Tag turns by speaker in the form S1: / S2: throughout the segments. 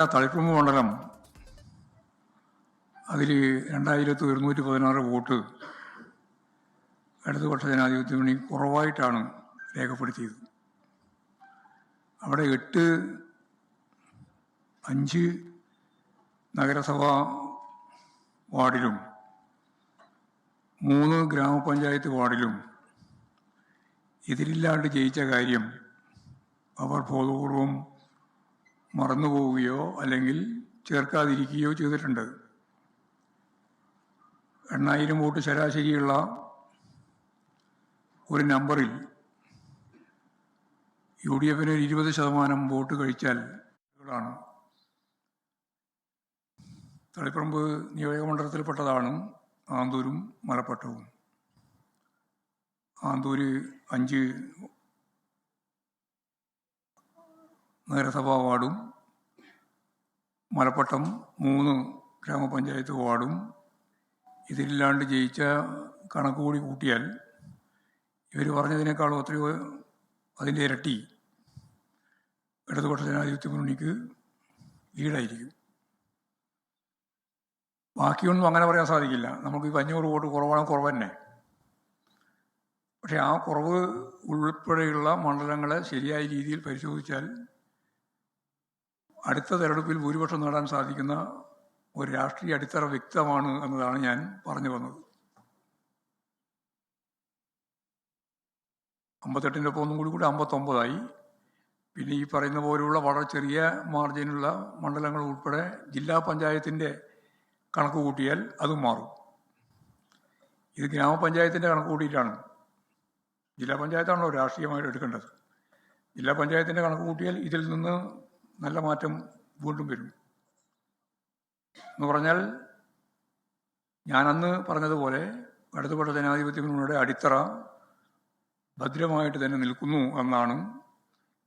S1: തളിപ്പറമ്പ് മണ്ഡലം അതിൽ 2116 വോട്ട് ഇടതുപക്ഷ ജനാധിപത്യ മുന്നണി കുറവായിട്ടാണ് രേഖപ്പെടുത്തിയത്. അവിടെ 5 നഗരസഭാ വാർഡിലും 3 ഗ്രാമപഞ്ചായത്ത് വാർഡിലും എതിരില്ലാണ്ട് ജയിച്ച കാര്യം അവർ ബോധപൂർവം മറന്നുപോവുകയോ അല്ലെങ്കിൽ ചേർക്കാതിരിക്കുകയോ ചെയ്തിട്ടുണ്ട്. 8000 വോട്ട് ശരാശരിയുള്ള ഒരു നമ്പറിൽ UDF 20% വോട്ട് കഴിച്ചാൽ ാണ്. തളിപ്പറമ്പ് നിയോജകമണ്ഡലത്തിൽപ്പെട്ടതാണ് ആന്തൂരും മലപ്പട്ടവും. ആന്തൂര് 5 നഗരസഭാ വാർഡും മലപ്പട്ടം 3 ഗ്രാമപഞ്ചായത്ത് വാർഡും ഇതില്ലാണ്ട് ജയിച്ച കണക്ക് കൂടി കൂട്ടിയാൽ ഇവർ പറഞ്ഞതിനേക്കാളും എത്രയോ അതിൻ്റെ ഇരട്ടി ഇടതുപക്ഷ ജനാധിപത്യ മുന്നണിക്ക് ലീഡായിരിക്കും. ബാക്കിയൊന്നും അങ്ങനെ പറയാൻ സാധിക്കില്ല. നമുക്ക് 500 വോട്ട് കുറവ് തന്നെ. പക്ഷേ ആ കുറവ് ഉൾപ്പെടെയുള്ള മണ്ഡലങ്ങളെ ശരിയായ രീതിയിൽ പരിശോധിച്ചാൽ അടുത്ത തെരഞ്ഞെടുപ്പിൽ ഭൂരിപക്ഷം നേടാൻ സാധിക്കുന്ന ഒരു രാഷ്ട്രീയ അടിത്തറ വ്യക്തമാണ് എന്നതാണ് ഞാൻ പറഞ്ഞു വന്നത്. 58-ൻ്റെ ഒപ്പം ഒന്നും കൂടി 59ആയി. പിന്നെ ഈ പറയുന്ന പോലെയുള്ള വളരെ ചെറിയ മാർജിനുള്ള മണ്ഡലങ്ങൾ ഉൾപ്പെടെ ജില്ലാ പഞ്ചായത്തിൻ്റെ കണക്ക് കൂട്ടിയാൽ അതും മാറും. ഇത് ഗ്രാമപഞ്ചായത്തിൻ്റെ കണക്ക് കൂട്ടിയിട്ടാണ്. ജില്ലാ പഞ്ചായത്താണല്ലോ രാഷ്ട്രീയമായിട്ട് എടുക്കേണ്ടത്. ജില്ലാ പഞ്ചായത്തിൻ്റെ കണക്ക് കൂട്ടിയാൽ ഇതിൽ നിന്ന് നല്ല മാറ്റം വീണ്ടും വരും. എന്ന് പറഞ്ഞാൽ ഞാൻ അന്ന് പറഞ്ഞതുപോലെ ഇടതുപക്ഷ ജനാധിപത്യ മുന്നണിയുടെ അടിത്തറ ഭദ്രമായിട്ട് തന്നെ നിൽക്കുന്നു എന്നാണ്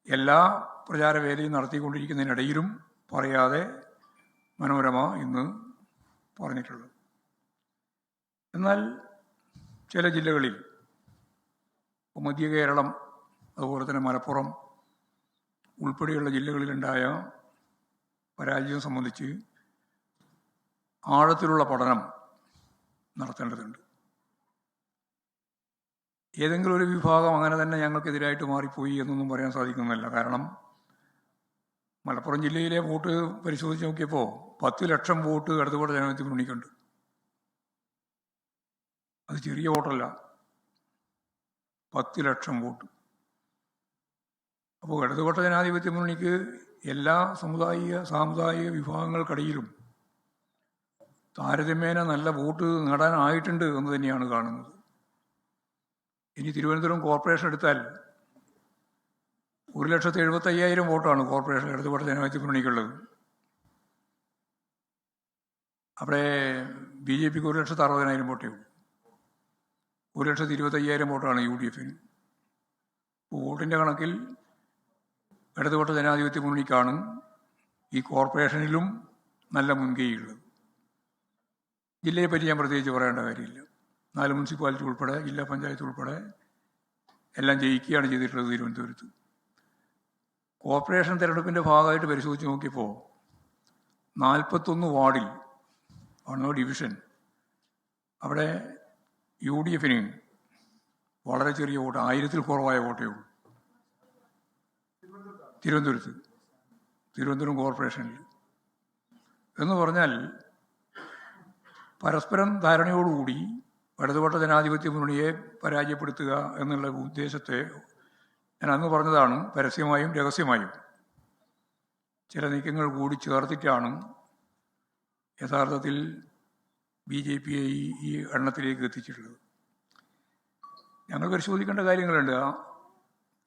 S1: എല്ലാ പ്രചാരവേലയും നടത്തിക്കൊണ്ടിരിക്കുന്നതിനിടയിലും പറയാതെ മനോരമ ഇന്ന് പറഞ്ഞിട്ടുള്ളത്. എന്നാൽ ചില ജില്ലകളിൽ മധ്യ കേരളം അതുപോലെ തന്നെ മലപ്പുറം ഉൾപ്പെടെയുള്ള ജില്ലകളിലുണ്ടായ പരാജയം സംബന്ധിച്ച് ആഴത്തിലുള്ള പഠനം നടത്തേണ്ടതുണ്ട്. ഏതെങ്കിലും ഒരു വിഭാഗം അങ്ങനെ തന്നെ ഞങ്ങൾക്കെതിരായിട്ട് മാറിപ്പോയി എന്നൊന്നും പറയാൻ സാധിക്കുന്നില്ല. കാരണം മലപ്പുറം ജില്ലയിലെ വോട്ട് പരിശോധിച്ച് നോക്കിയപ്പോൾ 10 ലക്ഷം വോട്ട് ഇടതുപക്ഷ ജനാധിപത്യ മുന്നണിക്കുണ്ട്. അത് ചെറിയ വോട്ടല്ല, 10 ലക്ഷം വോട്ട്. അപ്പോൾ ഇടതുപക്ഷ ജനാധിപത്യ മുന്നണിക്ക് എല്ലാ സാമുദായിക വിഭാഗങ്ങൾക്കിടയിലും താരതമ്യേന നല്ല വോട്ട് നേടാനായിട്ടുണ്ട് എന്ന് തന്നെയാണ് കാണുന്നത്. ഇനി തിരുവനന്തപുരം കോർപ്പറേഷൻ എടുത്താൽ 1,75,000 വോട്ടാണ് കോർപ്പറേഷൻ ഇടതുപക്ഷ ജനാധിപത്യ മുന്നണിക്കുള്ളത്. അവിടെ BJPക്ക് 1,60,000 വോട്ടേ ഉള്ളൂ. 1,25,000 വോട്ടാണ് UDF. വോട്ടിൻ്റെ കണക്കിൽ ഇടതുപക്ഷ ജനാധിപത്യ മുന്നണിക്കാണ് ഈ കോർപ്പറേഷനിലും നല്ല മുൻകൈയുള്ളത്. ജില്ലയെപ്പറ്റി ഞാൻ പ്രത്യേകിച്ച് പറയേണ്ട കാര്യമില്ല. 4 മുനിസിപ്പാലിറ്റി ഉൾപ്പെടെ ജില്ലാ പഞ്ചായത്ത് ഉൾപ്പെടെ എല്ലാം ജയിക്കുകയാണ് ചെയ്തിട്ടുള്ളത് തിരുവനന്തപുരത്ത്. കോർപ്പറേഷൻ തെരഞ്ഞെടുപ്പിൻ്റെ ഭാഗമായിട്ട് പരിശോധിച്ച് നോക്കിയപ്പോൾ 41 വാർഡിൽ ഡിവിഷൻ അവിടെ UDF വളരെ ചെറിയ വോട്ട്, 1000-ൽ കുറവായ വോട്ടേ ഉള്ളൂ. തിരുവനന്തപുരം കോർപ്പറേഷനിൽ എന്ന് പറഞ്ഞാൽ പരസ്പരം ധാരണയോടുകൂടി ഇടതുപക്ഷ ജനാധിപത്യ മുന്നണിയെ പരാജയപ്പെടുത്തുക എന്നുള്ള ഉദ്ദേശത്തെ ഞാൻ അന്ന് പറഞ്ഞതാണ്. പരസ്യമായും രഹസ്യമായും ചില നീക്കങ്ങൾ കൂടി ചേർത്തിട്ടാണ് യഥാർത്ഥത്തിൽ BJPയെ ഈ എണ്ണത്തിലേക്ക് എത്തിച്ചിട്ടുള്ളത്. ഞങ്ങൾ പരിശോധിക്കേണ്ട കാര്യങ്ങളുണ്ട്. ആ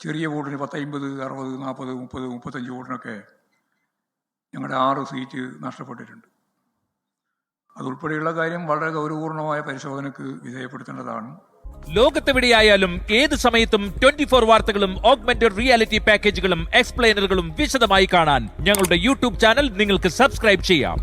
S1: ചെറിയ വോട്ടിന് 10, 50, 60, 40, 30, 35 വോട്ടിനൊക്കെ ഞങ്ങളുടെ 6 സീറ്റ് നഷ്ടപ്പെട്ടിട്ടുണ്ട്. അതുൾപ്പെടെയുള്ള കാര്യം വളരെ ഗൗരവപൂർണമായ പരിശോധനയ്ക്ക് വിധേയപ്പെടുത്തേണ്ടതാണ്.
S2: ലോകത്തെവിടെയായാലും ഏത് സമയത്തും 24 വാർത്തകളും ഓഗ്മെന്റഡ് റിയാലിറ്റി പാക്കേജുകളും എക്സ്പ്ലെയിനറുകളും വിശദമായി കാണാൻ ഞങ്ങളുടെ YouTube ചാനൽ നിങ്ങൾക്ക് സബ്സ്ക്രൈബ് ചെയ്യാം.